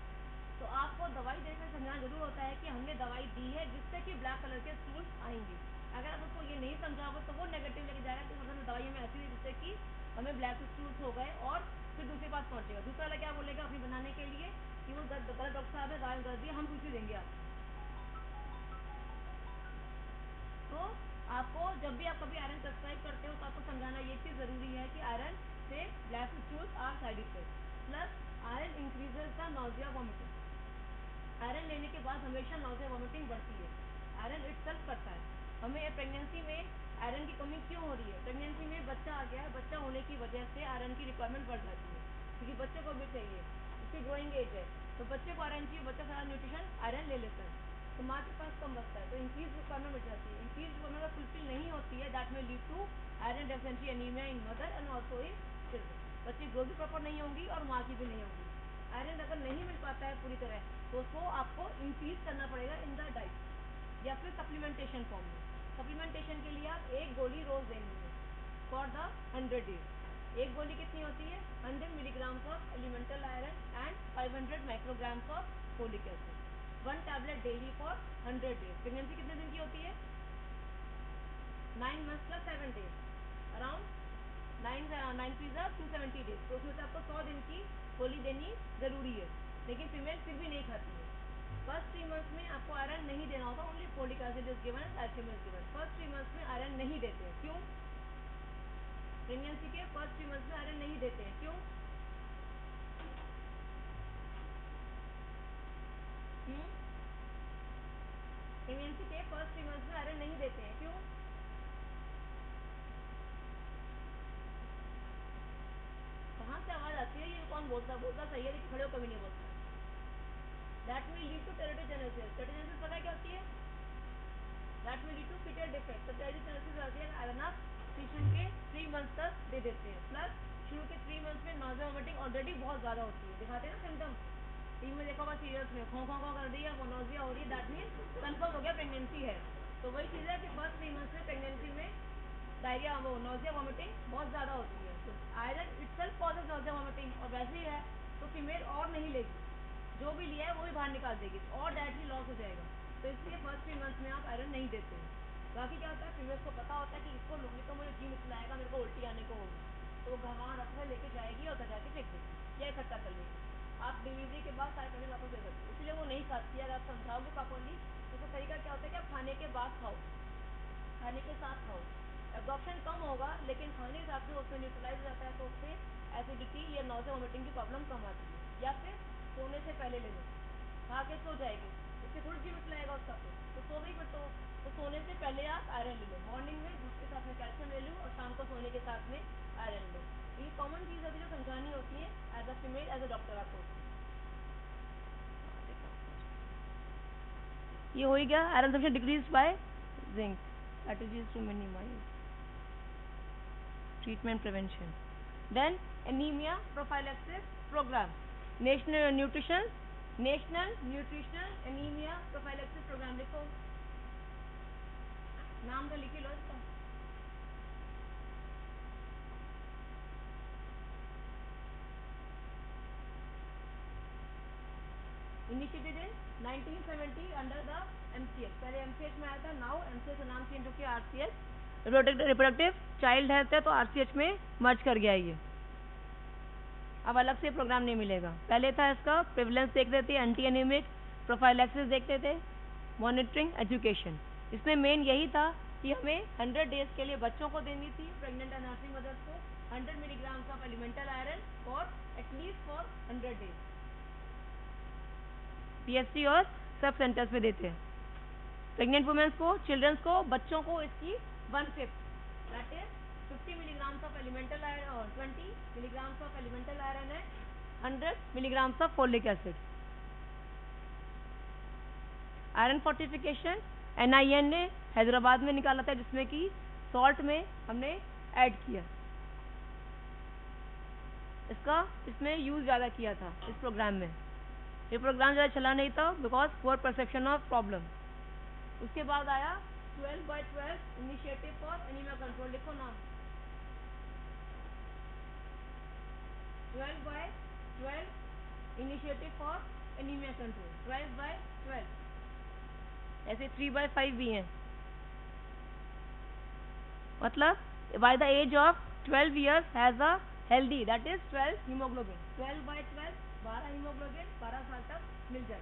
A: तो आपको दवाई देने में समझाना जरूर होता है कि हमने दवाई दी है जिससे कि ब्लैक कलर के स्टूल्स आएंगे। अगर आप उसको ये नहीं समझाओगे तो वो नेगेटिव लेके जाएगा कि मतलब दवाई हमें ऐसी दी जिससे कि हमें ब्लैक स्टूल्स हो गए, और फिर दूसरी बात पहुंचेगा, दूसरा वाला क्या बोलेगा अपनी बनाने के लिए कि वो गलत डॉक्टर साहब है, गाय कर दिया, हम कुछ भी देंगे आपको। तो आपको जब भी आप कभी आयरन प्रेस्क्राइब करते हो तो आपको समझाना ये चीज़ ज़रूरी है कि आयरन से black stools are side effect, plus iron increases the nausea vomiting. Iron लेने के बाद हमेशा नॉजिया वॉमिटिंग बढ़ती है, आयरन इटसेल्फ करता है, हमें प्रेगनेंसी में आयरन की कमी क्यों हो रही है? प्रेगनेंसी में बच्चा आ गया है, बच्चा होने की वजह से आयरन की रिक्वायरमेंट बढ़ जाती है, क्योंकि बच्चे को भी चाहिए, उसकी ग्रोइंग एज है, तो बच्चे को आयरन चाहिए, बच्चा सारा न्यूट्रिशन आयरन ले लेता है, तो माँ के पास कम बचता है, तो इंक्रीज रिक्वायरमेंट बढ़ जाती है। इंक्रीज रिक्वायरमेंट अगर फुलफिल नहीं होती है, दैट में lead to iron deficiency anaemia in mother and also in children. बच्चे ग्रोथ भी प्रॉपर नहीं होंगी और माँ की भी नहीं होगी। आयरन अगर नहीं मिल पाता है पूरी तरह, तो उसको आपको इंक्रीज करना पड़ेगा इन द डाइट या फिर सप्लीमेंटेशन फॉर्म में। सप्लीमेंटेशन के लिए आप एक गोली रोज देनी है फॉर द 100 डेज। एक गोली कितनी होती है? 100 milligrams of elemental iron and 500 micrograms of folic acid. 1 tablet daily for 100 days. Pregnancy कितने दिन की होती है? 9 months plus 7 days, around 9 270 days. तो उसमें से आपको 100 दिन की गोली देनी जरूरी है, लेकिन फीमेल फिर भी नहीं खाती है। फर्स्ट 3 मंथ्स में आपको आयरन नहीं देना होता, only folic acid is given and calcium is given. First 3 months में आयरन नहीं देते हैं, क्यों? प्रेगनेंसी के फर्स्ट 3 मंथ्स में आयरन नहीं देते हैं, क्यों? प्रेगनेंसी के फर्स्ट 3 मंथ्स में आयरन नहीं देते हैं, क्यों? कहाँ से आवाज आती है? ये कौन बोलता सही है, लेकिन खड़े होकर भी नहीं बोलता। That will lead to teratogenesis. Teratogenesis पता है क्या होती है? That will lead to foetal defect. तो टेरेटोजेनेसिस आती है आयरन आप शिशु के 3 मंथ्स तक दे देते हैं, प्लस शुरू के 3 मंथ्स में नॉजिया वोमिटिंग ऑलरेडी बहुत ज्यादा होती है, दिखाते हैं ना सिम्टम। टीवी में देखा होगा, सीरियल्स में खो खो कर दी है, वो नॉजिया हो रही है, दैट मीन कंफर्म हो गया प्रेगनेंसी है। तो वही चीज़ है कि फर्स्ट 3 मंथ्स में प्रेगनेंसी में डायरिया, वो नॉजिया वोमिटिंग बहुत ज़्यादा होती है। तो iron itself causes nausea vomiting, और वैसे ही है तो फीमेल और नहीं लेगी, जो भी लिया है वो भी बाहर निकाल देगी, और डायरेक्टली लॉस हो जाएगा। तो इसलिए फर्स्ट 3 मंथ्स में आप आयरन नहीं देते हैं। बाकी क्या होता है, फीमेल्स को पता होता है कि इसको लूँगी तो मुझे जी मिचलाएगा, मेरे को उल्टी आने को होगी, तो वो वहाँ रखकर लेके जाएगी और घर जाके फेंक देगी या इकट्ठा कर लेगी। आप डिलीवरी के बाद सारे पैसे वापस दे सकते हो, इसलिए वो नहीं खाती है। अगर आप समझाओगे प्रॉपरली तो उसका तरीका क्या होता है कि आप खाने के बाद खाओ, खाने के साथ खाओ। एब्जॉर्प्शन कम होगा, लेकिन खाने के हिसाब से उसमें न्यूट्रलाइज हो जाता है, तो उससे एसिडिटी या नॉजिया वोमिटिंग की प्रॉब्लम कम आती है। या फिर सोने से पहले ले लो, खा के सो जाएगी, इससे थोड़ी जी मिचलाएगा उसका, तो सो गई फिर तो सोने से पहले आप आयरन ले लो। मॉर्निंग में दूध के साथ में कैल्शियम ले लो और शाम को सोने के साथ में आयरन लो। ये कॉमन चीज़ होती है जो समझानी होती है as a female, as a doctor आपको। ये हो ही गया, iron substance decrease by zinc, strategies to minimize treatment prevention. Then anemia prophylaxis program, national nutritional anemia prophylaxis program। लिखो, नाम तो लिख ही लो इसका। Initiated in 1970 under the MCH। पहले MCH में आया था, नाउ MCH का नाम चेंज हो गया RCH। रिप्रोडक्टिव चाइल्ड हेल्थ है तो RCH में मर्ज कर गया ये, अब अलग से प्रोग्राम नहीं मिलेगा। पहले था इसका प्रिविलेंस देखते थे, एंटी एनीमिक, प्रोफाइलैक्सिस देखते थे, मॉनिटरिंग, एजुकेशन। इसमें मेन यही था कि हमें 100 डेज के लिए बच्चों को देनी थी, प्रेग्नेंट एंड नर्सिंग मदर्स को 100 milligrams of elemental iron for at least for 100 days. PSC और सब सेंटर्स पे देते हैं। प्रेग्नेंट वुमेन्स को, चिल्ड्रंस को, बच्चों को इसकी 1/5 that is 50 milligrams of elemental iron और 20 मिलीग्राम्स ऑफ एलिमेंटल आयरन है, 100 milligrams of folic acid. Iron fortification NIN ने हैदराबाद में निकाला था, जिसमें कि सॉल्ट में हमने ऐड किया इसका, इसमें यूज ज़्यादा किया था इस प्रोग्राम में। ये प्रोग्राम ज़्यादा चला नहीं था because poor perception of problem. उसके बाद आया 12/12 इनिशिएटिव फॉर एनीमिया कंट्रोल। लिखो नाम, 12/12 इनिशिएटिव फॉर एनीमिया कंट्रोल। 12/12, ऐसे 3/5 भी हैं, मतलब by the age of 12 years has a healthy, that is 12 hemoglobin। 12/12 12 haemoglobin 12 साल तक मिल जाए,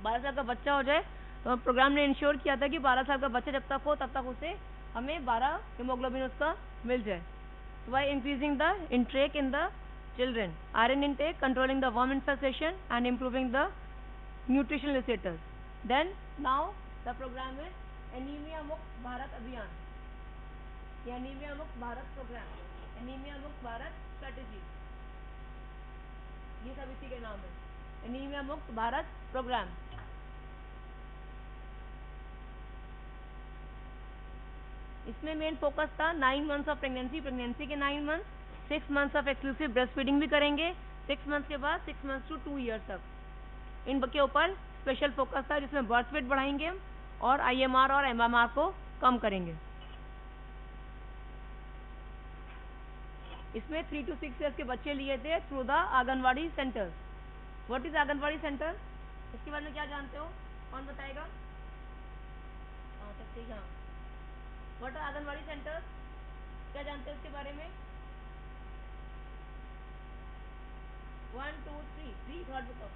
A: 12 साल का बच्चा हो जाए। तो प्रोग्राम ने इंश्योर किया था कि 12 साल का बच्चा जब तक हो तब तक उसे हमें 12 हीमोग्लोबिन उसका मिल जाए। by increasing the intake in the children, iron intake, controlling the worm infestation and improving the nutritional status. Then now the program is anaemia मुक्त भारत अभियान, या एनीमिया मुक्त भारत प्रोग्राम, एनीमिया मुक्त भारत स्ट्रेटेजी, ये सब इसी के नाम है, एनीमिया मुक्त भारत प्रोग्राम। इसमें मेन फोकस था 9 मंथ्स ऑफ प्रेगनेंसी के 9 months, 6 months of exclusive breast feeding भी करेंगे, 6 मंथ्स के बाद 6 मंथ्स टू 2 ईयर्स तक इन के ऊपर स्पेशल फोकस था, जिसमें बर्थ वेट बढ़ाएंगे और IMR और MMR को कम करेंगे। इसमें 3 to 6 ईयर्स के बच्चे लिए थे through the anganwadi centre. What is anganwadi centre, इसके बारे में क्या जानते हो, कौन बताएगा? हाँ सकते हाँ, व्हाट आर आंगनवाड़ी सेंटर, क्या जानते हो इसके बारे में? 1 2 3 थर्ड बताओ।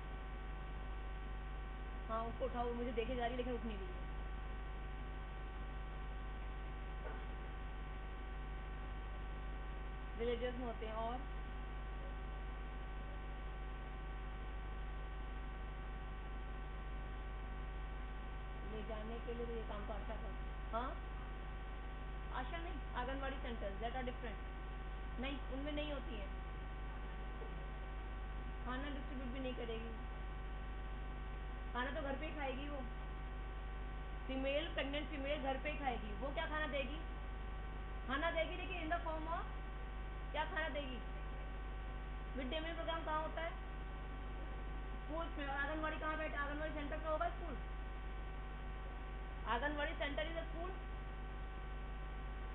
A: हाँ उसको उठाओ, मुझे देखे जा रही लेकिन उठ नहीं रही है। विलेजेस में होते हैं और ले जाने के लिए तो ये काम तो आशा कर, हाँ आशा नहीं, anganwadi centre that are different, नहीं उनमें नहीं होती है, खाना डिस्ट्रीब्यूट भी नहीं करेगी, खाना तो घर पे ही खाएगी वो, फीमेल प्रेग्नेंट फीमेल घर पे ही खाएगी। वो क्या खाना देगी? खाना देगी लेकिन इन द फॉर्म ऑफ क्या खाना देगी? मिड डे मील प्रोग्राम कहाँ होता है? स्कूल में। और आंगनवाड़ी कहाँ बैठे? आंगनवाड़ी सेंटर पे होगा school, anganwadi centre is a school,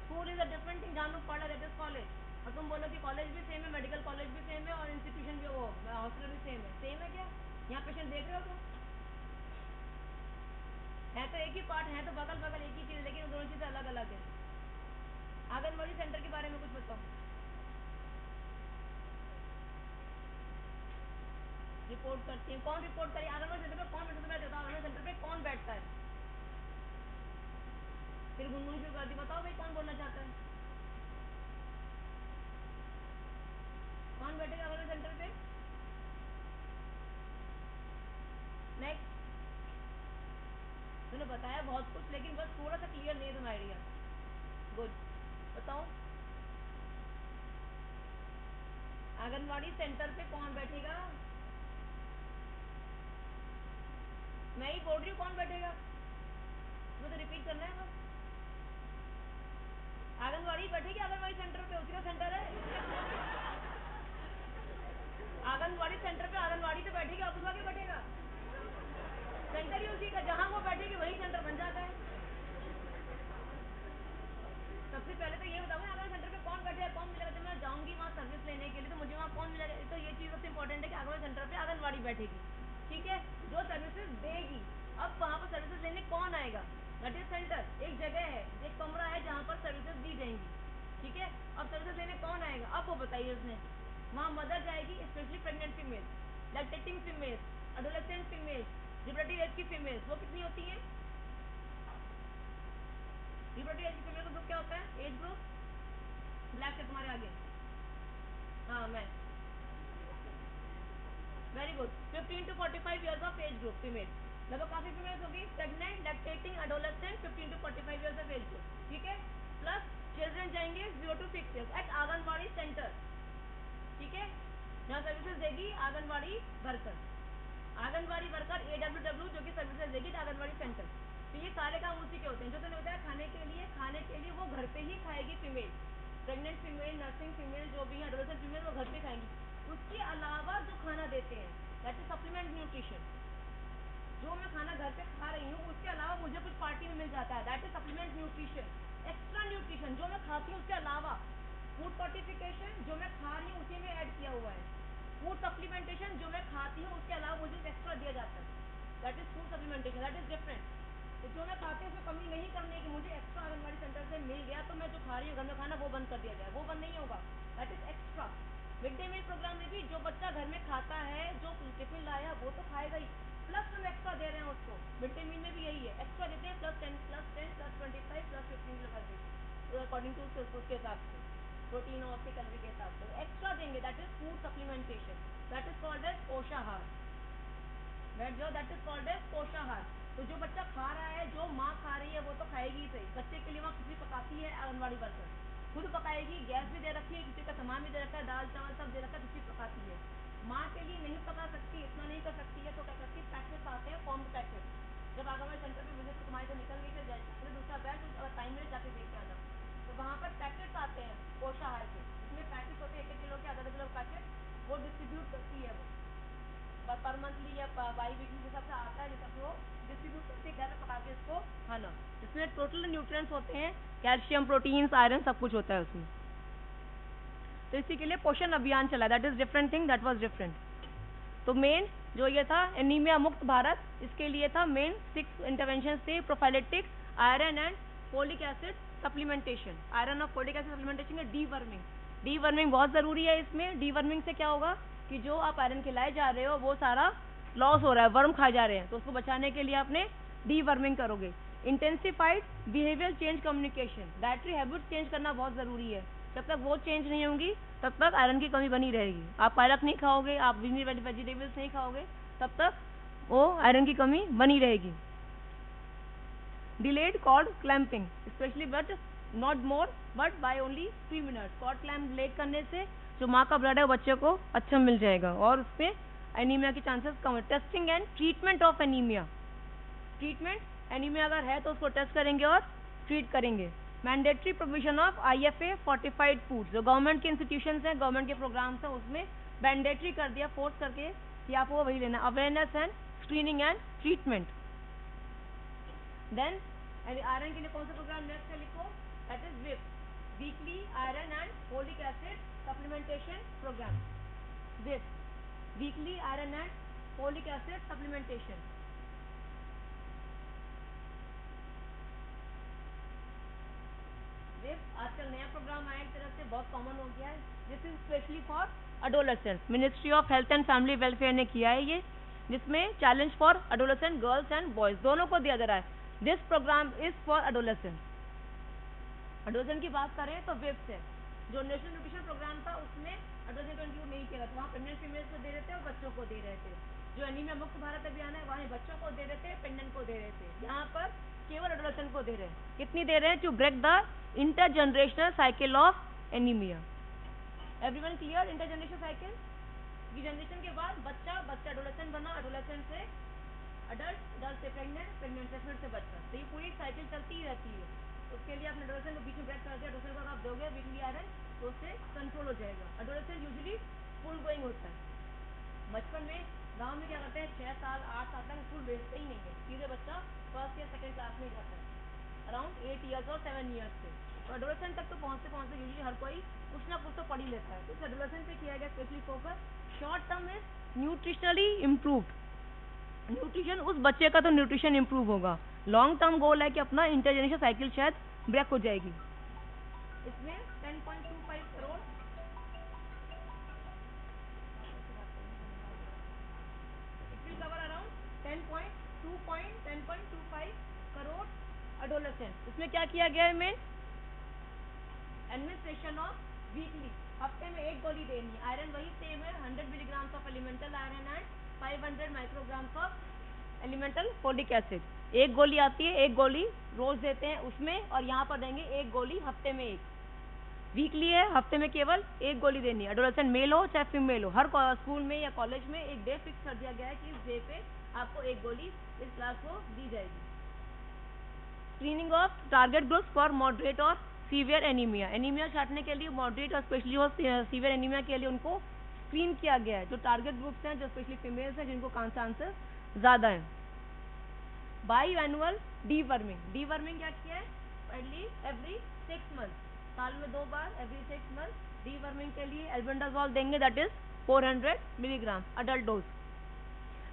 A: school is a different thing, जहाँ तुम पढ़ रहे थे कॉलेज, और तुम बोलो कि कॉलेज भी सेम है, मेडिकल कॉलेज भी सेम है और इंस्टीट्यूशन भी वो हॉस्पिटल भी सेम है क्या? यहाँ पेशेंट देख रहे हो तुम, है तो एक ही पार्ट, है तो बगल बगल एक ही चीज, लेकिन दोनों चीजें अलग अलग है। आंगनवाड़ी सेंटर के बारे में कुछ बताओ। रिपोर्ट करती है, कौन रिपोर्ट करी? आंगनवाड़ी सेंटर पे कौन बैठता है? मैं देता हूँ, आंगनवाड़ी सेंटर पे कौन बैठता है? फिर गुनगुन शुरू कर दी, बताओ भाई कौन बोलना चाहता है, कौन बैठेगा आंगनवाड़ी सेंटर पे? नेक्स्ट, मैंने बताया बहुत कुछ लेकिन बस थोड़ा सा क्लियर नहीं है तुम्हारा आइडिया। गुड, बताओ आंगनवाड़ी सेंटर पे कौन बैठेगा? मैं ही बोल रही हूँ कौन बैठेगा, तुम्हें तो रिपीट करना है बस। आंगनवाड़ी बैठेगी आंगनवाड़ी सेंटर पे, उसी का सेंटर है। आंगनवाड़ी सेंटर पे आंगनवाड़ी तो बैठेगी, और दूसरा क्या बैठेगा? सेंटर ही उसी का, जहाँ वो बैठेगी वही सेंटर बन जाता है। सबसे पहले तो ये बताओ आंगनवाड़ी सेंटर पे कौन बैठेगा, कौन मिलेगा? जब मैं जाऊंगी वहाँ सर्विस लेने के लिए तो मुझे वहाँ कौन मिलेगा? तो ये चीज सबसे इंपॉर्टेंट है कि आंगनवाड़ी सेंटर पे आंगनवाड़ी बैठेगी, ठीक है, जो सर्विसेज देगी। अब वहाँ पर सर्विसेज लेने कौन आएगा? दैट इज सेंटर, एक जगह है, एक कमरा है जहाँ पर सर्विसेज दी जाएंगी, ठीक है। अब सर्विसेज लेने कौन आएगा? अब वो बताइए उसने। वहाँ मदर जाएगी, specially pregnant female, lactating female, adolescent female, reproductive age की फीमेल, वो कितनी होती हैं? रिप्रोडक्टिव एज की फीमेल का ग्रुप क्या होता है? एज ग्रुप ब्लैक से तुम्हारे आगे, हाँ मैं, very good, 15 to 45 years of age group female, लगभग काफी फीमेल्स होगी, pregnant, lactating, adolescent, 15 to 45 years of age group, ठीक है। प्लस चिल्ड्रन जाएंगे 0 to 6 years at anganwadi centre, ठीक है, यहाँ सर्विसेज देगी anganwadi worker, anganwadi worker AWW जो कि सर्विसेज देगी आंगनवाड़ी सेंटर। तो ये सारे काम उसी के होते हैं, जो तुमने बताया खाने के लिए वो घर पे ही खाएगी female, pregnant female, nursing female, जो भी है एडोलेसेंट फीमेल, वो घर पे खाएंगी। उसके अलावा जो खाना देते हैं दैट इज सप्लीमेंट न्यूट्रिशन, जो मैं खाना घर पे खा रही हूँ उसके अलावा मुझे कुछ पार्टी में मिल जाता है, that is supplement nutrition. Extra nutrition जो मैं खाती हूँ उसके अलावा, फूड फोर्टिफिकेशन जो मैं खा रही हूँ उसी में ऐड किया हुआ है, फूड सप्लीमेंटेशन जो मैं खाती हूँ उसके अलावा मुझे एक्स्ट्रा दिया जाता है, that is food supplementation, that is different. तो जो मैं खाती हूँ उसमें कमी नहीं करनी है कि मुझे एक्स्ट्रा आंगनवाड़ी सेंटर से मिल गया तो मैं जो खा रही हूँ घर में खाना वो बंद कर दिया जाए, वो बंद नहीं होगा, that is extra. Mid day meal programme में भी जो बच्चा घर में खाता है, जो टिफिन लाया वो तो खाएगा ही, प्लस हम एक्स्ट्रा दे रहे हैं उसको। मिड डे मील में भी यही है, एक्स्ट्रा देते हैं, +10 +10 +25 +15 किलो अकॉर्डिंग टू उसके हिसाब से, प्रोटीन और उसके कैलोरी के हिसाब से एक्स्ट्रा देंगे, that is food supplementation, that is called as poshahar, बैठ जाओ, दैट इज कॉल्ड एज पोषाहार। तो जो बच्चा खा रहा है, जो माँ खा रही है वो तो खाएगी ही सही, बच्चे के लिए वहाँ खिचड़ी पकाती है आंगनबाड़ी वर्कर, खुद पकाएगी, गैस भी दे रखी है, किसी का सामान भी दे रखा है, दाल चावल सब दे रखा है, खिचड़ी पकाती है। माँ के लिए नहीं पका सकती, इतना नहीं कर सकती है, तो क्या करती है, पैकेट्स आते हैं, फॉर्म पैकेट। जब आंगनबाड़ी सेंटर पे विजिट तुम्हारे से निकल गई, फिर दूसरा बैच, अगर टाइम मिले जाके देख के आना, तो वहाँ पर पैकेट्स आते हैं पोषाहार के, इसमें पैकेट्स होते हैं 1-1 किलो के, आधा-आधा किलो पैकेट, वो डिस्ट्रीब्यूट करती है वो पर मंथली या बाई वीकली के हिसाब से आता है, जिस हिसाब से वो डिस्ट्रीब्यूट करके घर में पका के इसको खाना। इसमें टोटल न्यूट्रिएंट्स होते हैं, कैल्शियम, प्रोटीन्स, आयरन, सब कुछ होता है उसमें। तो इसी के लिए पोषण अभियान चला, that is different thing, that was different. तो मेन जो ये था एनीमिया मुक्त भारत, इसके लिए था मेन 6 इंटरवेंशन थे, prophylactics, iron and folic acid supplementation, iron और फोलिक एसिड सप्लीमेंटेशन है, डीवर्मिंग, डीवर्मिंग बहुत जरूरी है इसमें। डीवर्मिंग से क्या होगा कि जो आप आयरन खिलाए जा रहे हो वो सारा लॉस हो रहा है, वर्म खाए जा रहे हैं, तो उसको बचाने के लिए आपने डीवर्मिंग करोगे। Intensified behaviour change communication, dietary habit change करना बहुत जरूरी है, जब तक वो चेंज नहीं होंगी तब तक आयरन की कमी बनी रहेगी। आप पालक नहीं खाओगे, आप वेजिटेबल्स नहीं खाओगे, तब तक वो आयरन की कमी बनी रहेगी। Delayed cord clamping specially, but not more but by only 3 minute. Cord clamp lag करने से जो माँ का ब्लड है वो बच्चे को अच्छा मिल जाएगा और उसमें एनीमिया के चांसेस कम है। Testing and treatment of anaemia, treatment, anaemia अगर है तो उसको टेस्ट करेंगे और ट्रीट करेंगे। Mandatory provision of IFA fortified food, जो गवर्नमेंट के इंस्टीट्यूशंस हैं, गवर्नमेंट के प्रोग्राम्स हैं, उसमें मैंडेटरी कर दिया, फोर्स करके कि आपको वही लेना। Awareness and screening and treatment. Then iron के लिए कौन सा प्रोग्राम नेक्स्ट है, लिखो, दैट इज विप, weekly iron and folic acid supplementation programme. विप, weekly iron and folic acid supplementation. आजकल नया प्रोग्राम आया एक तरह से, बहुत कॉमन हो गया है। This is especially for adolescents, ministry of health and family welfare ने किया है ये, जिसमें challenge for adolescent girls and boys दोनों को दिया जा रहा है। This programme is for adolescent. Adolescent की बात करें तो विप्स है, जो नेशनल न्यूट्रिशन प्रोग्राम था उसमें अडोलेसेंट को इंक्लूड नहीं किया था, वहाँ प्रेग्नेंट फीमेल्स को दे रहे थे और बच्चों को दे रहे थे। जो एनीमिया मुक्त भारत अभियान है वहाँ बच्चों को दे रहे थे, प्रेग्नेंट को दे रहे थे, यहाँ पर केवल एडोलेसेंट को दे रहे हैं। कितनी दे रहे हैं, to break the intergenerational cycle of anaemia. Everyone clear? Intergenerational cycle की जनरेशन के बाद बच्चा, बच्चा एडोलेसेंट बना, एडोलेसेंट से अडल्ट, अडल्ट से प्रेग्नेंट, प्रेग्नेंट से फिर से बच्चा, तो ये पूरी साइकिल चलती ही रहती है। उसके लिए आपने एडोलेसेंट को बीच में ब्रेक कर दिया, एडोलेसेंट को आप दोगे वीकली आयरन तो उससे कंट्रोल हो जाएगा। एडोलेसेंट यूजुअली फुल गोइंग होता है। बचपन में गांव में क्या करते हैं, 6 साल 8 साल तक स्कूल भेजते ही नहीं है, सीधे बच्चा फर्स्ट या सेकंड क्लास में जाता है, अराउंड 8 ईयर्स और 7 ईयर्स से। तो एडोलेसेंट तक तो पहुँचते पहुँचते यूजुअली हर कोई कुछ ना कुछ तो पढ़ ही लेता है। तो एडोलेसेंट पे किया गया specially focus. Short term is nutritionally improved, nutrition उस बच्चे का तो न्यूट्रिशन इम्प्रूव होगा। लॉन्ग टर्म गोल है कि अपना इंटरजेनरेशन साइकिल शायद ब्रेक हो जाएगी। इसमें 10.25 crore cover around 10.25 crore adolescent. इसमें क्या किया गया है, मेन एडमिनिस्ट्रेशन ऑफ वीकली, हफ्ते में 1 गोली देनी है। आयरन वही सेम है, 100 milligrams of elemental iron and 500 micrograms of elemental folic acid. 1 गोली आती है, 1 गोली रोज देते हैं उसमें, और यहाँ पर देंगे 1 गोली हफ्ते में 1। वीकली है, हफ्ते में केवल 1 गोली देनी है। एडोलेसेंट मेल हो चाहे फीमेल हो, हर स्कूल में या कॉलेज में एक डे फिक्स कर दिया गया है कि इस डे पे आपको 1 गोली इस क्लास को दी जाएगी। Screening of target groups for moderate और सीवियर एनीमिया, एनीमिया छाटने के लिए मॉडरेट और स्पेशली और सीवियर एनीमिया के लिए उनको स्क्रीन किया गया है। जो टारगेट ग्रुप्स हैं, जो स्पेशली फीमेल्स हैं, जिनको चांसेस ज़्यादा हैं। बाई एनुअल डीवर्मिंग, डीवर्मिंग क्या किया है, एवरी 6 मंथ, साल में 2 बार, एवरी 6 मंथ डीवर्मिंग के लिए एल्बेंडाजोल देंगे, that is 400 milligram adult dose.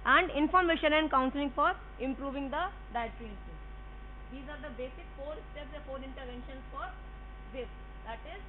A: And information and counselling for improving the dietary intake. These are the basic 4 steps or 4 interventions for this, that is